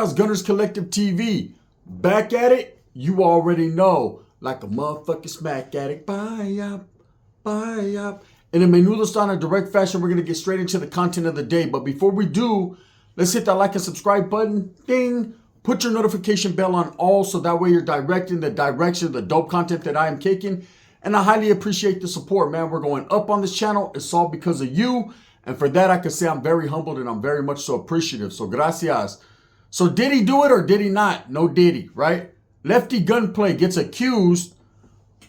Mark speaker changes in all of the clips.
Speaker 1: guys, Gunners Collective TV. Back at it, you already know. Like a motherfucking smack addict. Bye up, bye up. In a menudo style in a direct fashion, we're going to get straight into the content of the day. But before we do, let's hit that like and subscribe button. Ding. Put your notification bell on all so that way you're directing the direction of the dope content that I am kicking. And I highly appreciate the support, man. We're going up on this channel. It's all because of you. And for that, I can say I'm very humbled and I'm very much so appreciative. So gracias. So did he do it or did he not? No did he, right? Lefty Gunplay gets accused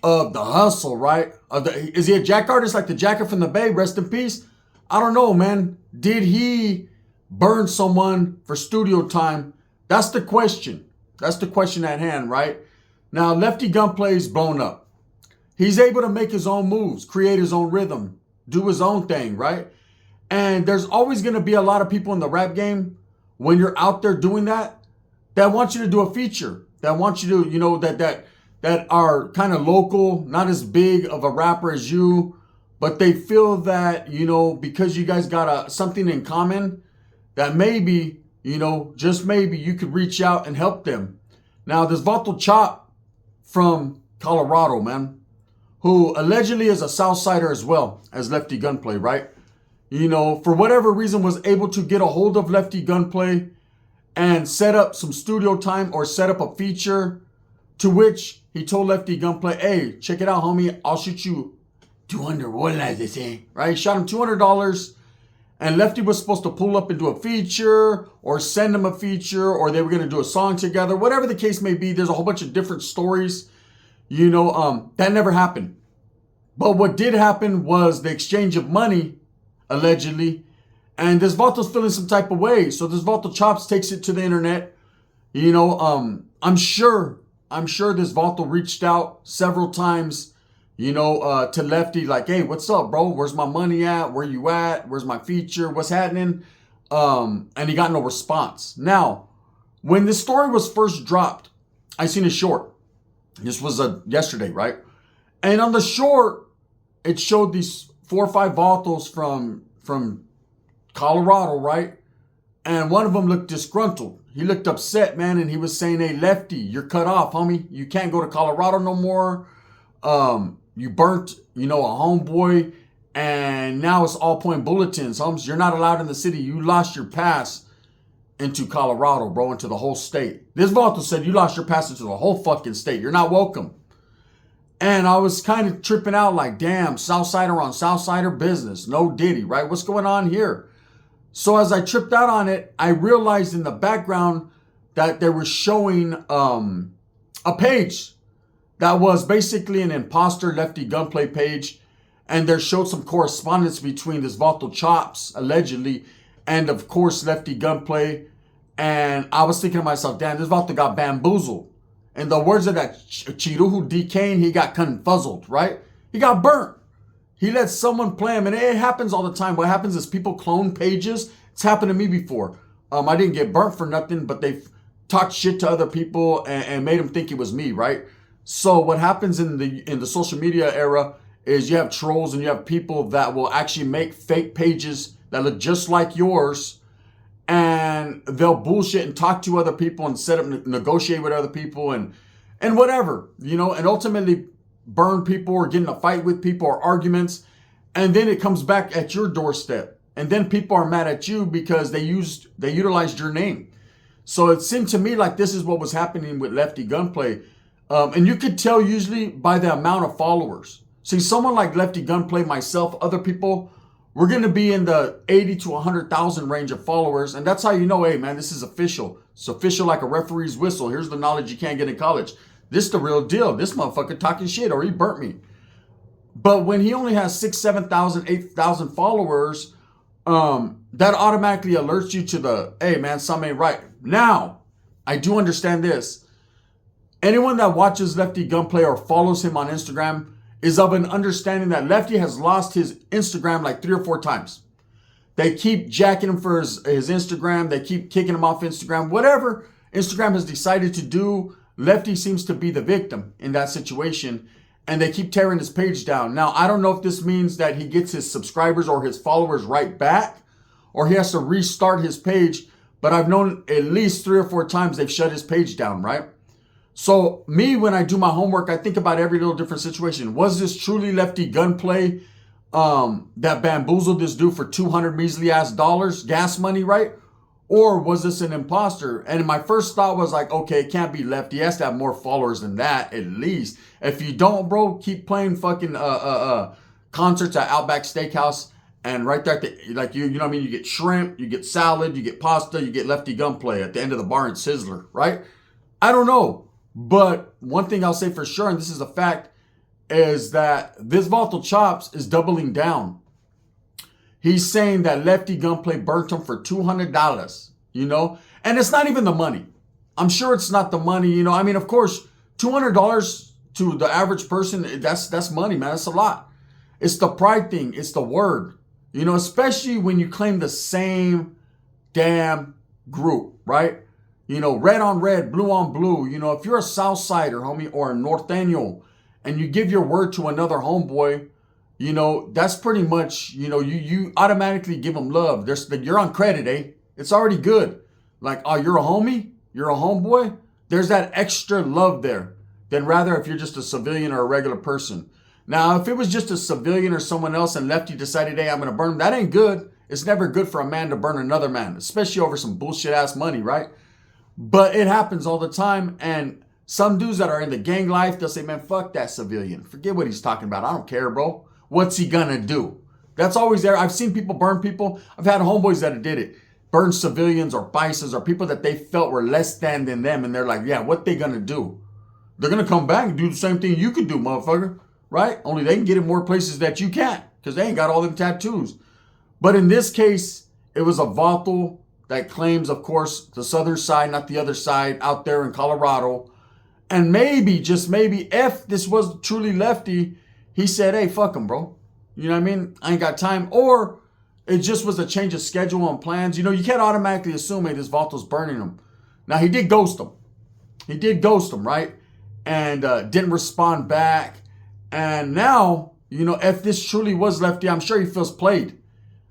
Speaker 1: of the hustle, right? Is he a jack artist like the Jacket from the Bay? Rest in peace. I don't know, man. Did he burn someone for studio time? That's the question. That's the question at hand, right? Now, Lefty Gunplay is blown up. He's able to make his own moves, create his own rhythm, do his own thing, right? And there's always going to be a lot of people in the rap game, when you're out there doing that want you to do a feature, that want you to, that are kind of local, not as big of a rapper as you, but they feel that, because you guys got something in common, that maybe, just maybe you could reach out and help them. Now, there's Vato Chop from Colorado, man, who allegedly is a Southsider as well as Lefty Gunplay, right? For whatever reason was able to get a hold of Lefty Gunplay and set up some studio time or set up a feature, to which he told Lefty Gunplay, hey, check it out, homie. I'll shoot you 200 bolas, they say, right? He shot him $200 and Lefty was supposed to pull up and do a feature or send him a feature, or they were going to do a song together, whatever the case may be. There's a whole bunch of different stories, that never happened. But what did happen was the exchange of money, allegedly, and this Vato's feeling some type of way. So this Vato Chops takes it to the internet. I'm sure this Vato reached out several times, to Lefty, like, hey, what's up, bro? Where's my money at? Where you at? Where's my feature? What's happening? And he got no response. Now, when this story was first dropped, I seen a short. This was yesterday, right? And on the short, it showed these 4 or 5 Vatos from Colorado, right? And one of them looked disgruntled. He looked upset, man, and he was saying, hey, Lefty, you're cut off, homie. You can't go to Colorado no more. You burnt, a homeboy, and now it's all point bulletins, homes. You're not allowed in the city. You lost your pass into Colorado, bro, into the whole state. This Vato said you lost your pass into the whole fucking state. You're not welcome. And I was kind of tripping out like, damn, Southsider on Southsider business. No diddy, right? What's going on here? So as I tripped out on it, I realized in the background that they were showing a page that was basically an imposter Lefty Gunplay page. And there showed some correspondence between this Vato Chops, allegedly, and of course Lefty Gunplay. And I was thinking to myself, damn, this Vato got bamboozled. In the words of that Chiruhu D. Kane, he got confuzzled, right? He got burnt. He let someone play him, and it happens all the time. What happens is people clone pages. It's happened to me before. I didn't get burnt for nothing, but they talked shit to other people and made them think it was me, right? So what happens in the social media era is you have trolls and you have people that will actually make fake pages that look just like yours, and they'll bullshit and talk to other people and set up, negotiate with other people and whatever, and ultimately burn people or get in a fight with people or arguments. And then it comes back at your doorstep. And then people are mad at you because they utilized your name. So it seemed to me like this is what was happening with Lefty Gunplay. And you could tell usually by the amount of followers. See, someone like Lefty Gunplay, myself, other people, we're going to be in the 80 to 100,000 range of followers. And that's how you know, hey, man, this is official. It's official like a referee's whistle. Here's the knowledge you can't get in college. This is the real deal. This motherfucker talking shit or he burnt me. But when he only has 6,000, 7,000, 8,000 followers, that automatically alerts you to the, hey, man, something ain't right. Now, I do understand this. Anyone that watches Lefty Gunplay or follows him on Instagram is of an understanding that Lefty has lost his Instagram like 3 or 4 times. They keep jacking him for his Instagram. They keep kicking him off Instagram. Whatever Instagram has decided to do, Lefty seems to be the victim in that situation. And they keep tearing his page down. Now, I don't know if this means that he gets his subscribers or his followers right back, or he has to restart his page. but I've known at least 3 or 4 times they've shut his page down, right? So me, when I do my homework, I think about every little different situation. Was this truly Lefty Gunplay that bamboozled this dude for 200 measly ass dollars, gas money, right? Or was this an imposter? And my first thought was like, okay, it can't be Lefty. He has to have more followers than that, at least. If you don't, bro, keep playing fucking concerts at Outback Steakhouse. And right there, like you know what I mean? You get shrimp, you get salad, you get pasta, you get Lefty Gunplay at the end of the bar in Sizzler, right? I don't know. But one thing I'll say for sure, and this is a fact, is that this Vato Chops is doubling down. He's saying that Lefty Gunplay burnt him for $200, you know? And it's not even the money. I'm sure it's not the money, you know? I mean, of course, $200 to the average person, that's money, man. That's a lot. It's the pride thing. It's the word, you know, especially when you claim the same damn group, right? You know, red on red, blue on blue. You know, if you're a Southsider, homie, or a Norteño, and you give your word to another homeboy, you know, that's pretty much, you know, you automatically give them love. You're on credit, eh? It's already good. Like, oh, you're a homie? You're a homeboy? There's that extra love there than rather if you're just a civilian or a regular person. Now, if it was just a civilian or someone else and Lefty decided, hey, I'm going to burn him, that ain't good. It's never good for a man to burn another man, especially over some bullshit ass money, right? But it happens all the time. And some dudes that are in the gang life, they'll say, man, fuck that civilian. Forget what he's talking about. I don't care, bro. What's he gonna do? That's always there. I've seen people burn people. I've had homeboys that did it. Burn civilians or bices or people that they felt were less than them. And they're like, yeah, what they gonna do? They're gonna come back and do the same thing you could do, motherfucker. Right? Only they can get in more places that you can't. Because they ain't got all them tattoos. But in this case, it was a Vato that claims, of course, the southern side, not the other side, out there in Colorado. And maybe, just maybe, if this was truly Lefty, he said, hey, fuck him, bro. You know what I mean? I ain't got time. Or it just was a change of schedule and plans. You know, you can't automatically assume, hey, this Vato's burning him. Now, he did ghost him. He did ghost him, right? And didn't respond back. And now, you know, if this truly was Lefty, I'm sure he feels played.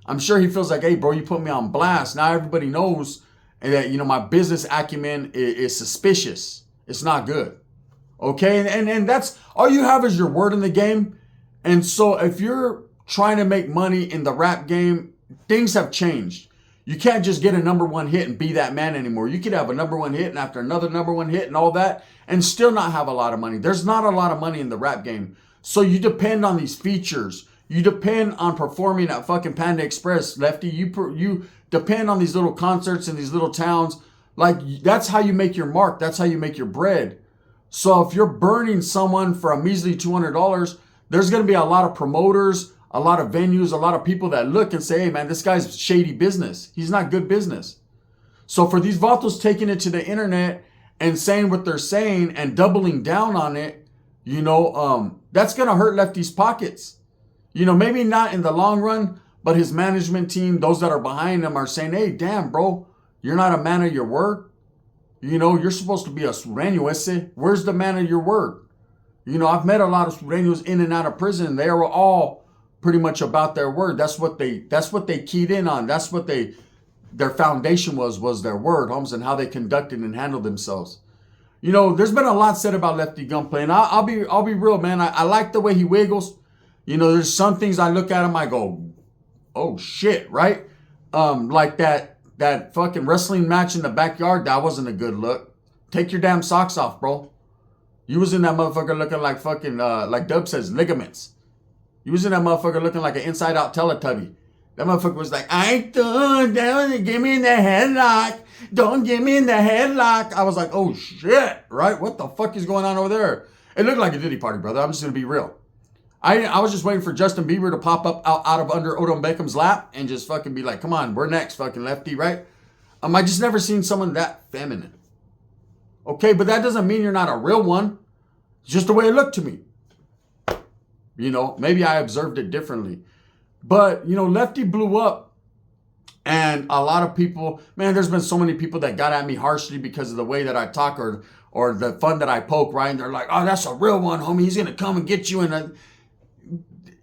Speaker 1: I'm sure he feels like, hey, bro, you put me on blast. Now everybody knows that, you know, my business acumen is suspicious. It's not good. Okay? And that's, all you have is your word in the game. And so if you're trying to make money in the rap game, things have changed. You can't just get a #1 hit and be that man anymore. You could have a #1 hit and after another #1 hit and all that and still not have a lot of money. There's not a lot of money in the rap game. So you depend on these features. You depend on performing at fucking Panda Express, Lefty. You depend on these little concerts in these little towns. Like, that's how you make your mark. That's how you make your bread. So if you're burning someone for a measly $200, there's going to be a lot of promoters, a lot of venues, a lot of people that look and say, hey, man, this guy's shady business. He's not good business. So for these Vatos taking it to the internet and saying what they're saying and doubling down on it, you know, that's going to hurt Lefty's pockets. You know, maybe not in the long run, but his management team, those that are behind him are saying, hey, damn, bro, you're not a man of your word. You know, you're supposed to be a sureño ese. Where's the man of your word? You know, I've met a lot of sureños in and out of prison. They were all pretty much about their word. That's what they keyed in on. That's what their foundation was their word, Holmes, and how they conducted and handled themselves. You know, there's been a lot said about Lefty Gunplay, and I'll be real, man. I like the way he wiggles. You know, there's some things I look at him, I go, oh shit, right? Like that fucking wrestling match in the backyard, that wasn't a good look. Take your damn socks off, bro. You was in that motherfucker looking like fucking, like Dub says, ligaments. You was in that motherfucker looking like an inside-out Teletubby. That motherfucker was like, I ain't done, give me in the headlock. Don't get me in the headlock. I was like, oh shit, right? What the fuck is going on over there? It looked like a Diddy party, brother. I'm just going to be real. I was just waiting for Justin Bieber to pop up out of under Odom Beckham's lap and just fucking be like, come on, we're next, fucking Lefty, right? I just never seen someone that feminine. Okay, but that doesn't mean you're not a real one. It's just the way it looked to me. You know, maybe I observed it differently. But, you know, Lefty blew up. And a lot of people, man, there's been so many people that got at me harshly because of the way that I talk or the fun that I poke, right? And they're like, oh, that's a real one, homie. He's going to come and get you. And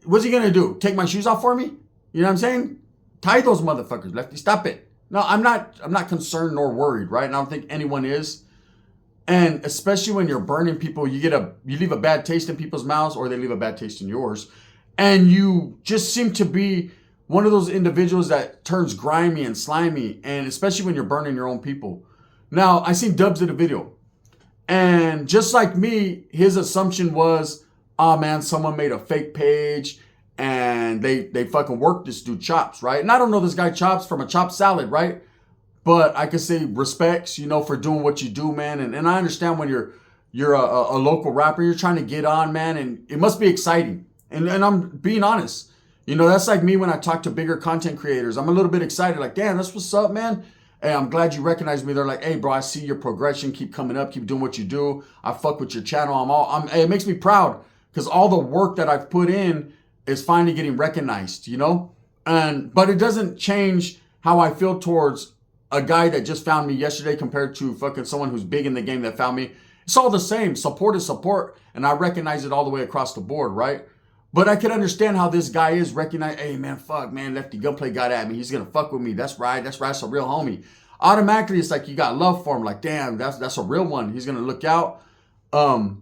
Speaker 1: what's he going to do? Take my shoes off for me? You know what I'm saying? Tie those motherfuckers, Lefty. Stop it. No, I'm not concerned nor worried, right? And I don't think anyone is. And especially when you're burning people, you leave a bad taste in people's mouths, or they leave a bad taste in yours. And you just seem to be one of those individuals that turns grimy and slimy, and especially when you're burning your own people. Now, I seen Dubs did a video, and just like me, his assumption was, oh man, someone made a fake page and they fucking worked this dude Chops, right? And I don't know this guy Chops from a chopped salad, right? But I could say respects, for doing what you do, man. And I understand when you're a local rapper, you're trying to get on, man, and it must be exciting. And I'm being honest. That's like me when I talk to bigger content creators. I'm a little bit excited, like, damn, that's what's up, man. Hey, I'm glad you recognize me. They're like, hey, bro, I see your progression. Keep coming up. Keep doing what you do. I fuck with your channel. It makes me proud because all the work that I've put in is finally getting recognized, but it doesn't change how I feel towards a guy that just found me yesterday compared to fucking someone who's big in the game that found me. It's all the same. Support is support. And I recognize it all the way across the board, right? But I can understand how this guy is recognize, hey man, fuck, man, Lefty Gunplay got at me. He's gonna fuck with me. That's right. That's a real homie. Automatically, it's like you got love for him. Like, damn, that's a real one. He's gonna look out, and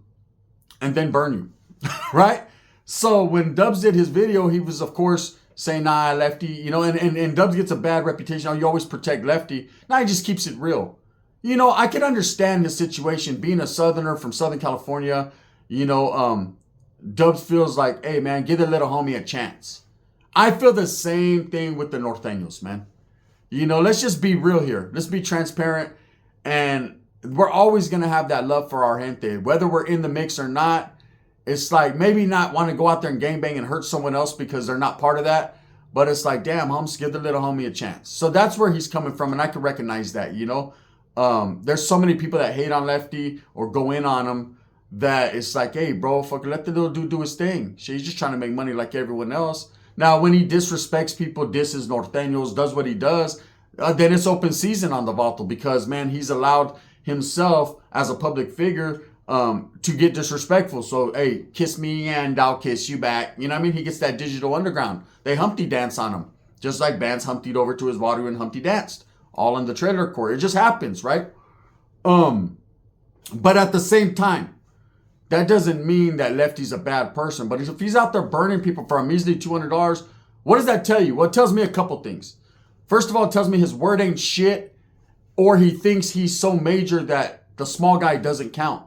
Speaker 1: then burn you, right? So when Dubs did his video, he was of course saying, nah, Lefty, and Dubs gets a bad reputation. Oh, you always protect Lefty. Now he just keeps it real. I can understand the situation. Being a Southerner from Southern California, Dubs feels like, hey, man, give the little homie a chance. I feel the same thing with the Norteños, man. Let's just be real here. Let's be transparent. And we're always going to have that love for our gente. Whether we're in the mix or not, it's like maybe not want to go out there and gangbang and hurt someone else because they're not part of that. But it's like, damn, Humps, give the little homie a chance. So that's where he's coming from. And I can recognize that, There's so many people that hate on Lefty or go in on him that it's like, hey, bro, fuck, let the little dude do his thing. Shit, he's just trying to make money like everyone else. Now, when he disrespects people, disses Norteños, does what he does, then it's open season on the Vato because, man, he's allowed himself as a public figure to get disrespectful. So, hey, kiss me and I'll kiss you back. You know what I mean? He gets that digital underground. They Humpty dance on him. Just like Vance Humptied over to his Vato and Humpty danced. All in the trailer court. It just happens, right? But at the same time, that doesn't mean that Lefty's a bad person. But if he's out there burning people for a measly $200, what does that tell you? Well, it tells me a couple things. First of all, it tells me his word ain't shit, or he thinks he's so major that the small guy doesn't count.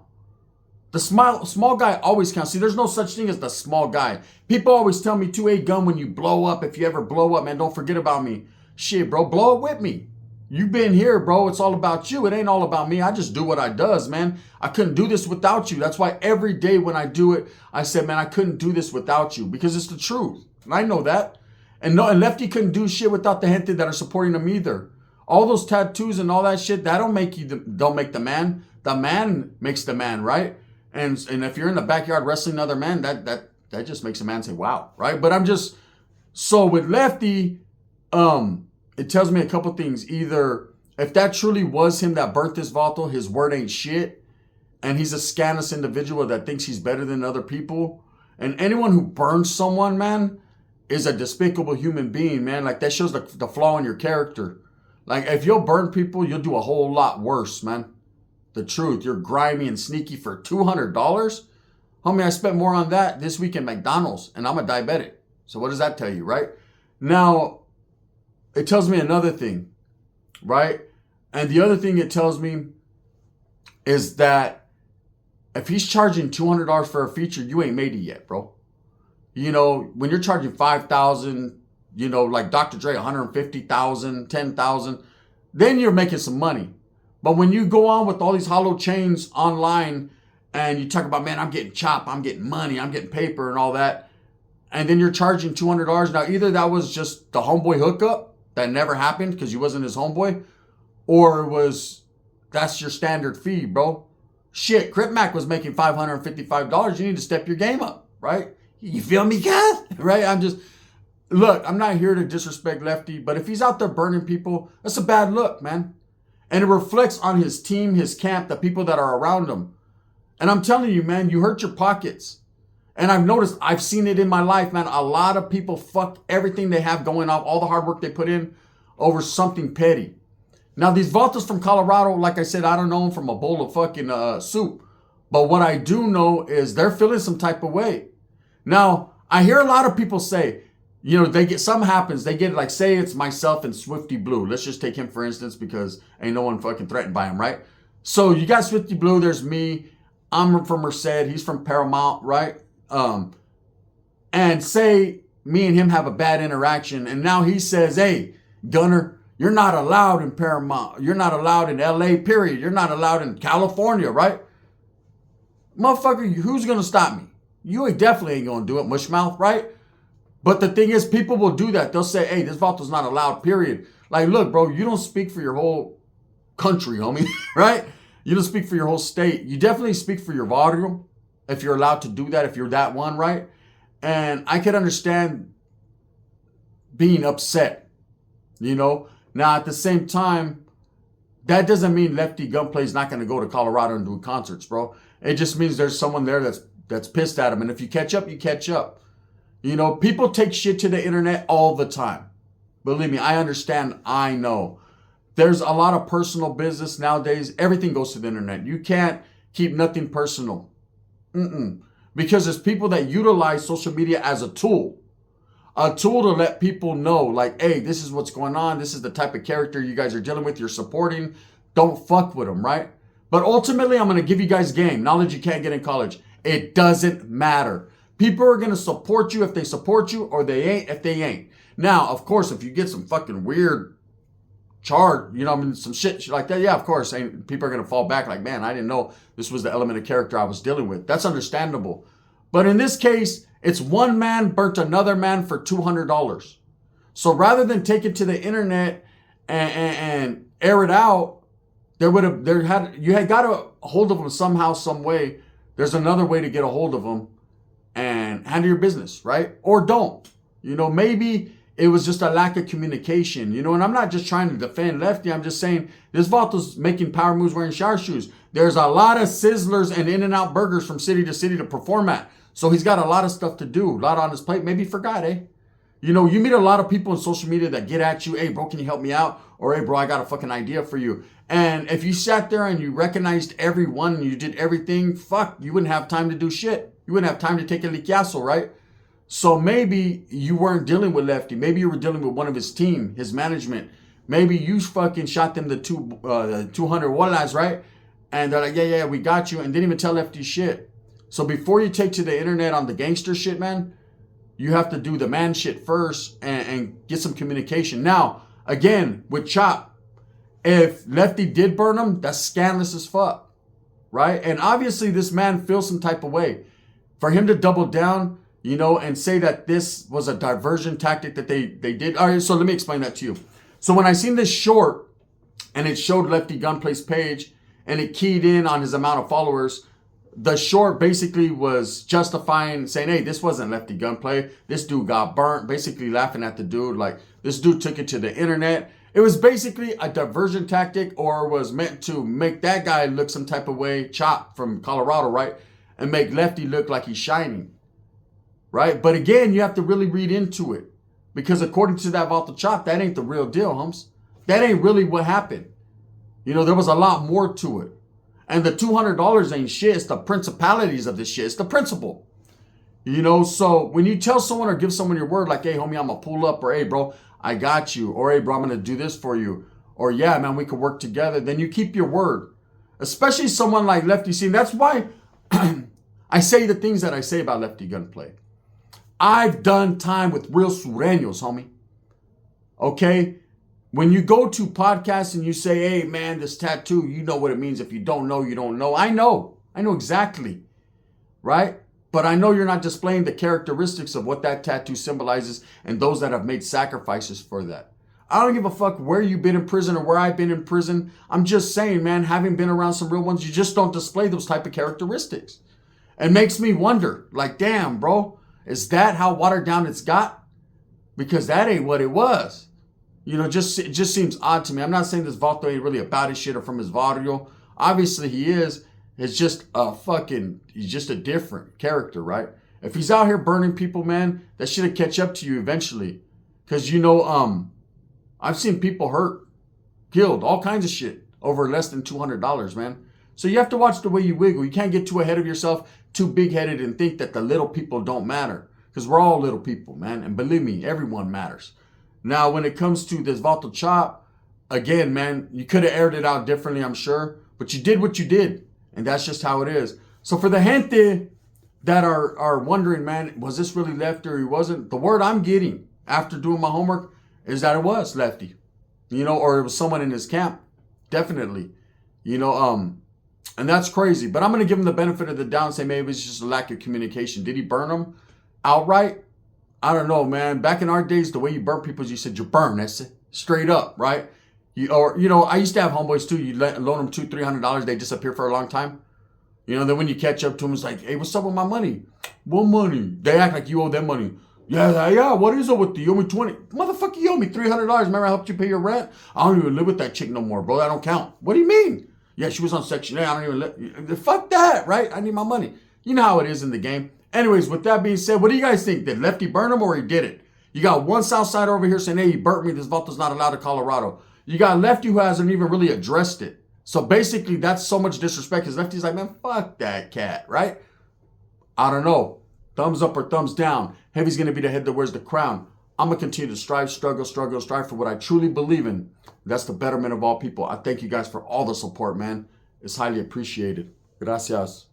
Speaker 1: The small guy always counts. See, there's no such thing as the small guy. People always tell me, 2A gun, when you blow up, if you ever blow up, man, don't forget about me. Shit, bro, blow up with me. You've been here, bro. It's all about you. It ain't all about me. I just do what I does, man. I couldn't do this without you. That's why every day when I do it, I said, man, I couldn't do this without you because it's the truth. And I know that. And Lefty couldn't do shit without the gente that are supporting him either. All those tattoos and all that shit, that don't make the man. The man makes the man, right? And if you're in the backyard wrestling another man, that just makes a man say, wow, right? But so with Lefty, it tells me a couple things. Either if that truly was him that burnt this Vato, his word ain't shit, and he's a scandalous individual that thinks he's better than other people. And anyone who burns someone, man, is a despicable human being, man. Like, that shows the flaw in your character. Like, if you'll burn people, you'll do a whole lot worse, man. The truth. You're grimy and sneaky for $200? Homie, I spent more on that this week in McDonald's, and I'm a diabetic. So what does that tell you, right? Now, it tells me another thing, right? And the other thing it tells me is that if he's charging $200 for a feature, you ain't made it yet, bro. When you're charging $5,000, like Dr. Dre, $150,000, $10,000, then you're making some money. But when you go on with all these hollow chains online and you talk about, man, I'm getting chop, I'm getting money, I'm getting paper and all that, and then you're charging $200, now either that was just the homeboy hookup that never happened because you wasn't his homeboy, or that's your standard fee, bro. Shit, Crip Mac was making $555. You need to step your game up, right? You feel me, guys? Right? Look, I'm not here to disrespect Lefty, but if he's out there burning people, that's a bad look, man. And it reflects on his team, his camp, the people that are around him. And I'm telling you, man, you hurt your pockets. And I've seen it in my life, man. A lot of people fuck everything they have going on, all the hard work they put in, over something petty. Now, these Vatos from Colorado, like I said, I don't know them from a bowl of fucking soup. But what I do know is they're feeling some type of way. Now, I hear a lot of people say, you know, they get, something happens. They get like, say it's myself and Swifty Blue. Let's just take him for instance because ain't no one fucking threatened by him, right? So you got Swifty Blue, there's me. I'm from Merced, he's from Paramount, right? And say me and him have a bad interaction and now he says, hey, Gunner, you're not allowed in Paramount. You're not allowed in LA, period. You're not allowed in California, right? Motherfucker, who's going to stop me? You definitely ain't going to do it, mushmouth, right? But the thing is, people will do that. They'll say, hey, this Vato's not allowed, period. Like, look, bro, you don't speak for your whole country, homie, right? You don't speak for your whole state. You definitely speak for your barrio, if you're allowed to do that, if you're that one, right? And I can understand being upset, you know? Now, at the same time, that doesn't mean Lefty Gunplay is not going to go to Colorado and do concerts, bro. It just means there's someone there that's pissed at him. And if you catch up, you catch up. You know, people take shit to the internet all the time. Believe me, I understand. I know. There's a lot of personal business nowadays. Everything goes to the internet. You can't keep nothing personal. Because there's people that utilize social media as a tool. A tool to let people know, like, hey, this is what's going on. This is the type of character you guys are dealing with. You're supporting. Don't fuck with them, right? But ultimately, I'm going to give you guys game. Knowledge you can't get in college. It doesn't matter. People are going to support you if they support you, or they ain't if they ain't. Now, of course, if you get some fucking weird chart, you know, I mean, some shit like that, yeah, of course, people are going to fall back like, man, I didn't know this was the element of character I was dealing with. That's understandable. But in this case, it's one man burnt another man for $200. So rather than take it to the internet and air it out, you had got a hold of them somehow, some way. There's another way to get a hold of them and handle your business, right? Or don't. You know, maybe it was just a lack of communication, you know, and I'm not just trying to defend Lefty. I'm just saying this Vato's making power moves wearing shower shoes. There's a lot of Sizzlers and In-N-Out burgers from city to city to perform at. So he's got a lot of stuff to do, a lot on his plate. Maybe he forgot, eh? You know, you meet a lot of people on social media that get at you, hey, bro, can you help me out? Or, hey, bro, I got a fucking idea for you. And if you sat there and you recognized everyone and you did everything, fuck, you wouldn't have time to do shit. You wouldn't have time to take a liquiazo, right? So maybe you weren't dealing with Lefty. Maybe you were dealing with one of his team, his management. Maybe you fucking shot them the 200 wallahs, right? And they're like, yeah, we got you. And didn't even tell Lefty shit. So before you take to the internet on the gangster shit, man, you have to do the man shit first and get some communication. Now, again, with Chop, if Lefty did burn him, that's scandalous as fuck, right? And obviously this man feels some type of way. For him to double down, you know, and say that this was a diversion tactic that they did. All right, so let me explain that to you. So when I seen this short and it showed Lefty Gunplay's page and it keyed in on his amount of followers, the short basically was justifying, saying, hey, this wasn't Lefty Gunplay. This dude got burnt, basically laughing at the dude. Like, this dude took it to the internet. It was basically a diversion tactic, or was meant to make that guy look some type of way, Chop from Colorado, right? And make Lefty look like he's shining, right? But again, you have to really read into it. Because according to that Vato Chop, that ain't the real deal, Hums. That ain't really what happened. You know, there was a lot more to it. And the $200 ain't shit. It's the principalities of this shit. It's the principle. You know, so when you tell someone or give someone your word, like, hey, homie, I'm going to pull up, or hey, bro, I got you, or hey, bro, I'm going to do this for you, or yeah, man, we could work together, then you keep your word. Especially someone like Lefty. See, that's why I say the things that I say about Lefty Gunplay. I've done time with real sureños, homie. Okay? When you go to podcasts and you say, hey, man, this tattoo, you know what it means. If you don't know, you don't know. I know exactly, right? But I know you're not displaying the characteristics of what that tattoo symbolizes and those that have made sacrifices for that. I don't give a fuck where you've been in prison or where I've been in prison. I'm just saying, man, having been around some real ones, you just don't display those type of characteristics. It makes me wonder, like, damn, bro, is that how watered down it's got? Because that ain't what it was. You know, it just seems odd to me. I'm not saying this Vato ain't really about his shit or from his barrio. Obviously he is. It's just he's just a different character, right? If he's out here burning people, man, that shit'll catch up to you eventually. Because, you know, I've seen people hurt, killed, all kinds of shit over less than $200, man. So you have to watch the way you wiggle. You can't get too ahead of yourself, too big-headed, and think that the little people don't matter. Because we're all little people, man. And believe me, everyone matters. Now, when it comes to this Vato Chop, again, man, you could have aired it out differently, I'm sure. But you did what you did. And that's just how it is. So for the gente that are wondering, man, was this really Lefty or he wasn't? The word I'm getting after doing my homework is that it was Lefty. You know, or it was someone in his camp. Definitely. You know, and that's crazy. But I'm going to give him the benefit of the doubt and say maybe it's just a lack of communication. Did he burn him outright? I don't know, man. Back in our days, the way you burn people is you said you burn. That's it. Straight up, right? I used to have homeboys too. You loan them $200, $300. They disappear for a long time. You know, then when you catch up to them, it's like, hey, what's up with my money? What money? They act like you owe them money. Yeah. What is it with you? You owe me 20. Motherfucker, you owe me $300. Remember I helped you pay your rent? I don't even live with that chick no more, bro. That don't count. What do you mean? Yeah, she was on Section 8. I don't even live. Fuck that, right? I need my money. You know how it is in the game. Anyways, with that being said, what do you guys think? Did Lefty burn him or he did it? You got one Southsider over here saying, hey, he burnt me. This Vato's not allowed to Colorado. You got Lefty who hasn't even really addressed it. So basically, that's so much disrespect because Lefty's like, man, fuck that cat, right? I don't know. Thumbs up or thumbs down. Heavy's going to be the head that wears the crown. I'm going to continue to strive for what I truly believe in. That's the betterment of all people. I thank you guys for all the support, man. It's highly appreciated. Gracias.